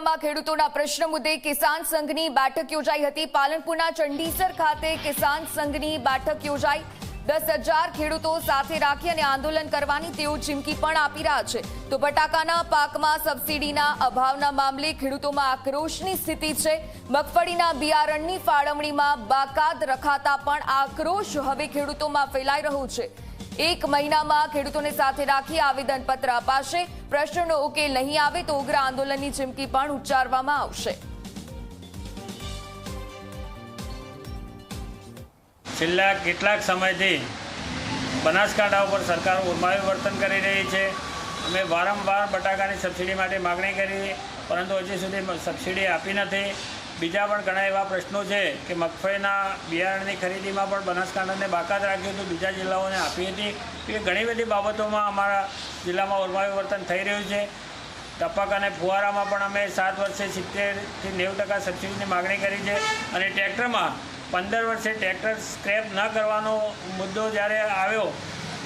જિલ્લામાં ખેડૂતોના પ્રશ્ન મુદ્દે કિસાન સંઘની બેઠક યોજાઈ હતી। પાલનપુરના ચંડીસર ખાતે કિસાન સંઘની બેઠક યોજાઈ। 10,000 ખેડૂતો સાથે રાખી અને આંદોલન કરવાની તેઓ ચીમકી પણ આપી રહ્યા છે। તો બટાકાના પાકમાં સબસિડીના અભાવના મામલે ખેડૂતોમાં આક્રોશની સ્થિતિ છે। મગફળીના બિયારણની ફાળવણીમાં બાકાત રખાતા પણ આક્રોશ હવે ખેડૂતોમાં ફેલાઈ રહ્યો છે। 1 મહિનામાં ખેડૂતોને સાથે રાખી આવેદનપત્ર અપાશે। પ્રશ્નનો ઉકેલ નહીં આવે તો ઉગ્ર આંદોલનની ચીમકી પણ ઉચ્ચારવામાં આવશે। છેલ્લા કેટલાક સમયથી બનાસકાંઠા ઉપર સરકાર ઉર્માયું વર્તન કરી રહી છે। અમે વારંવાર બટાકાની સબસિડી માટે માગણી કરી, પરંતુ હજી સુધી સબસિડી આપી નથી। બીજા પણ ઘણા એવા પ્રશ્નો છે કે મગફળીના બિયારણની ખરીદીમાં પણ બનાસકાંઠાને બાકાત રાખ્યું હતું, બીજા જિલ્લાઓને આપી હતી। એ ઘણી બધી બાબતોમાં અમારા જિલ્લામાં ઉર્માયું વર્તન થઈ રહ્યું છે। ટપક અને ફુવારામાં પણ અમે 7 વર્ષે 70% થી 90% સબસિડીની માગણી કરી છે। અને ટ્રેક્ટરમાં 15 વર્ષે ટ્રેક્ટર સ્ક્રેપ ન કરવાનો મુદ્દો જ્યારે આવ્યો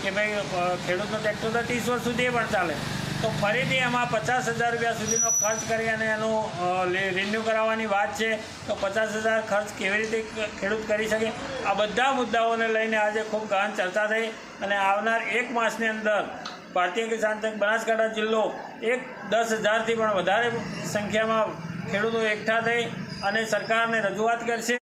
કે ભાઈ ખેડૂતનો ટ્રેક્ટર તો 30 વર્ષ સુધી પણ ચાલે, તો ફરીથી એમાં 50,000 રૂપિયા સુધીનો ખર્ચ કરી અને એનું રિન્યૂ કરાવવાની વાત છે। તો 50,000 ખર્ચ કેવી રીતે ખેડૂત કરી શકે? આ બધા મુદ્દાઓને લઈને આજે ખૂબ ગહન ચર્ચા થઈ અને આવનાર 1 માસની અંદર ભારતીય કિસાન સંઘ બનાસકાંઠા જિલ્લો 10,000થી પણ વધારે સંખ્યામાં ખેડૂતો એકઠા થઈ અને સરકારને રજૂઆત કરશે।